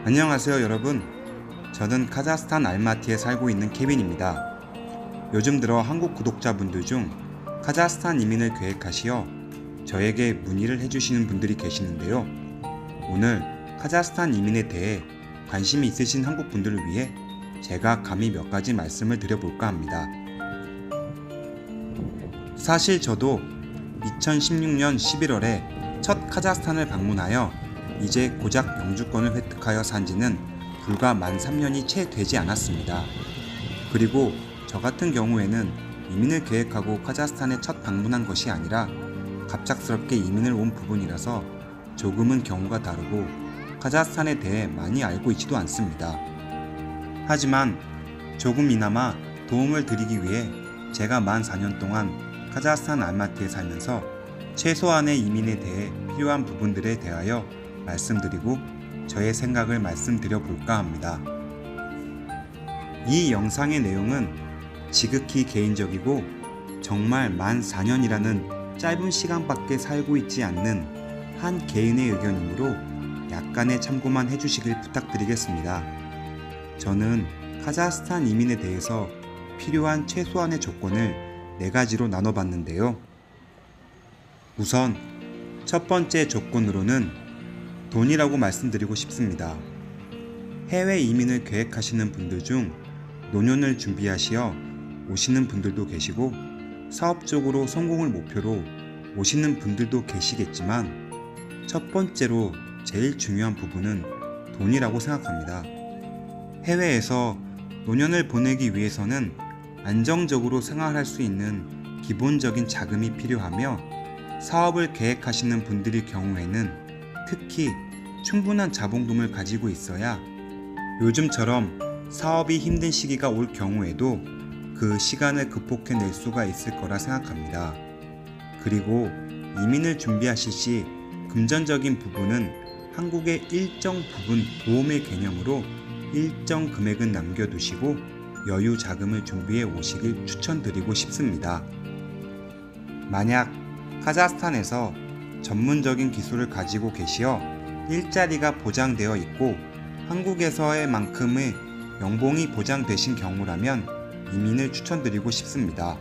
안녕하세요 여러분. 저는 카자흐스탄 알마티에 살고 있는 케빈입니다. 요즘 들어 한국 구독자분들 중 카자흐스탄 이민을 계획하시어 저에게 문의를 해주시는 분들이 계시는데요. 오늘 카자흐스탄 이민에 대해 관심이 있으신 한국 분들을 위해 제가 감히 몇 가지 말씀을 드려볼까 합니다. 사실 저도 2016년 11월에 첫 카자흐스탄을 방문하여 이제 고작 영주권을 획득하여 산지는 불과 만 3년이 채 되지 않았습니다. 그리고 저 같은 경우에는 이민을 계획하고 카자흐스탄에 첫 방문한 것이 아니라 갑작스럽게 이민을 온 부분이라서 조금은 경우가 다르고 카자흐스탄에 대해 많이 알고 있지도 않습니다. 하지만 조금이나마 도움을 드리기 위해 제가 만 4년 동안 카자흐스탄 알마티에 살면서 최소한의 이민에 대해 필요한 부분들에 대하여 말씀드리고 저의 생각을 말씀드려 볼까 합니다. 이 영상의 내용은 지극히 개인적이고 정말 만 4년이라는 짧은 시간밖에 살고 있지 않는 한 개인의 의견이므로 약간의 참고만 해주시길 부탁드리겠습니다. 저는 카자흐스탄 이민에 대해서 필요한 최소한의 조건을 4가지로 나눠봤는데요. 우선 첫 번째 조건으로는 돈이라고 말씀드리고 싶습니다. 해외 이민을 계획하시는 분들 중 노년을 준비하시어 오시는 분들도 계시고 사업적으로 성공을 목표로 오시는 분들도 계시겠지만 첫 번째로 제일 중요한 부분은 돈이라고 생각합니다. 해외에서 노년을 보내기 위해서는 안정적으로 생활할 수 있는 기본적인 자금이 필요하며 사업을 계획하시는 분들의 경우에는 특히 충분한 자본금을 가지고 있어야 요즘처럼 사업이 힘든 시기가 올 경우에도 그 시간을 극복해낼 수가 있을 거라 생각합니다. 그리고 이민을 준비하실 시 금전적인 부분은 한국의 일정 부분 보험의 개념으로 일정 금액은 남겨두시고 여유 자금을 준비해 오시길 추천드리고 싶습니다. 만약 카자흐스탄에서 전문적인 기술을 가지고 계시어 일자리가 보장되어 있고 한국에서의 만큼의 연봉이 보장되신 경우라면 이민을 추천드리고 싶습니다.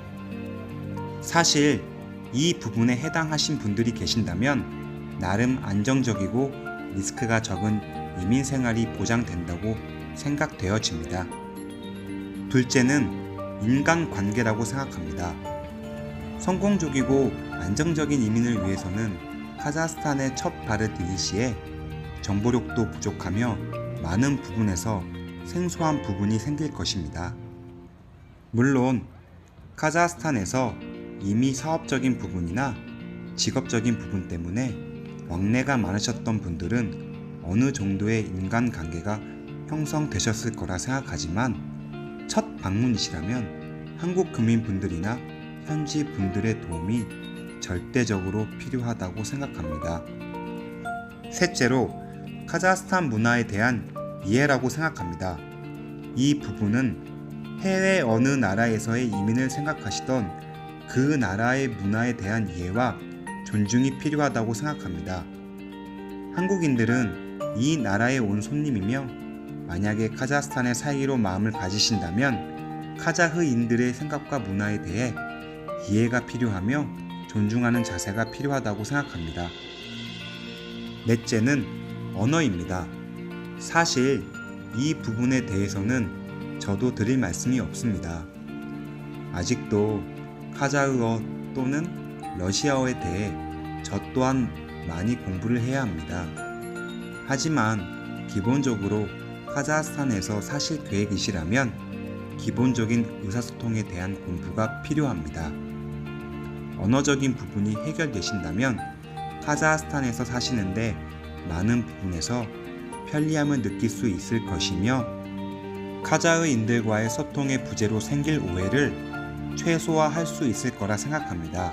사실 이 부분에 해당하신 분들이 계신다면 나름 안정적이고 리스크가 적은 이민 생활이 보장된다고 생각되어집니다. 둘째는 인간관계라고 생각합니다. 성공적이고 안정적인 이민을 위해서는 카자흐스탄에 첫 발을 디딜 시에 정보력도 부족하며 많은 부분에서 생소한 부분이 생길 것입니다. 물론 카자흐스탄에서 이미 사업적인 부분이나 직업적인 부분 때문에 왕래가 많으셨던 분들은 어느 정도의 인간관계가 형성되셨을 거라 생각하지만 첫 방문이시라면 한국 금민분들이나 현지 분들의 도움이 절대적으로 필요하다고 생각합니다. 셋째로 카자흐스탄 문화에 대한 이해라고 생각합니다. 이 부분은 해외 어느 나라에서의 이민을 생각하시던 그 나라의 문화에 대한 이해와 존중이 필요하다고 생각합니다. 한국인들은 이 나라에 온 손님이며 만약에 카자흐스탄에 살기로 마음을 가지신다면 카자흐인들의 생각과 문화에 대해 이해가 필요하며 존중하는 자세가 필요하다고 생각합니다. 넷째는 언어입니다. 사실 이 부분에 대해서는 저도 드릴 말씀이 없습니다. 아직도 카자흐어 또는 러시아어에 대해 저 또한 많이 공부를 해야 합니다. 하지만 기본적으로 카자흐스탄에서 사실 계획이시라면 기본적인 의사소통에 대한 공부가 필요합니다. 언어적인 부분이 해결되신다면 카자흐스탄에서 사시는데 많은 부분에서 편리함을 느낄 수 있을 것이며 카자흐인들과의 소통의 부재로 생길 오해를 최소화할 수 있을 거라 생각합니다.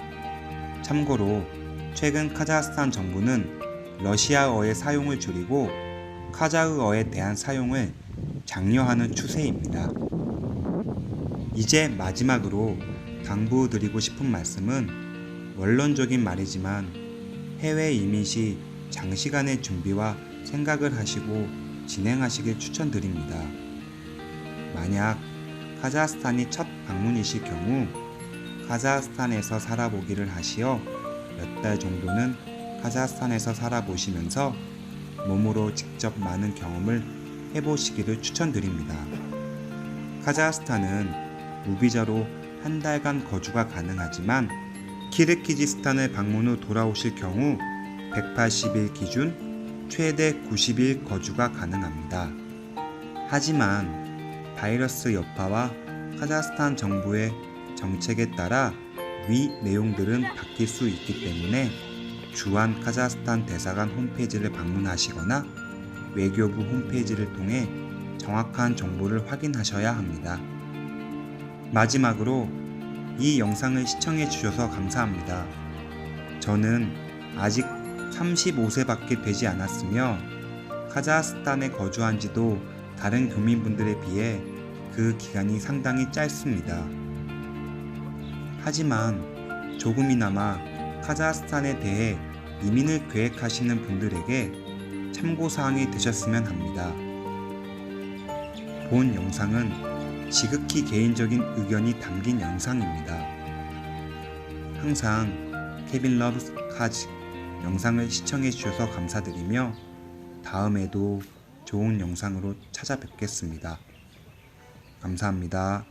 참고로 최근 카자흐스탄 정부는 러시아어의 사용을 줄이고 카자흐어에 대한 사용을 장려하는 추세입니다. 이제 마지막으로 당부드리고 싶은 말씀은 원론적인 말이지만 해외 이민 시 장시간의 준비와 생각을 하시고 진행하시길 추천드립니다. 만약 카자흐스탄이 첫 방문이실 경우 카자흐스탄에서 살아보기를 하시어 몇 달 정도는 카자흐스탄에서 살아보시면서 몸으로 직접 많은 경험을 해보시기를 추천드립니다. 카자흐스탄은 무비자로 한 달간 거주가 가능하지만 키르기즈스탄을 방문 후 돌아오실 경우 180일 기준 최대 90일 거주가 가능합니다. 하지만 바이러스 여파와 카자흐스탄 정부의 정책에 따라 위 내용들은 바뀔 수 있기 때문에 주한 카자흐스탄 대사관 홈페이지를 방문하시거나 외교부 홈페이지를 통해 정확한 정보를 확인하셔야 합니다. 마지막으로 이 영상을 시청해 주셔서 감사합니다. 저는 아직 35세밖에 되지 않았으며 카자흐스탄에 거주한 지도 다른 교민분들에 비해 그 기간이 상당히 짧습니다. 하지만 조금이나마 카자흐스탄에 대해 이민을 계획하시는 분들에게 참고사항이 되셨으면 합니다. 본 영상은 지극히 개인적인 의견이 담긴 영상입니다. 항상 케빈 러브스 카즈 영상을 시청해 주셔서 감사드리며 다음에도 좋은 영상으로 찾아뵙겠습니다. 감사합니다.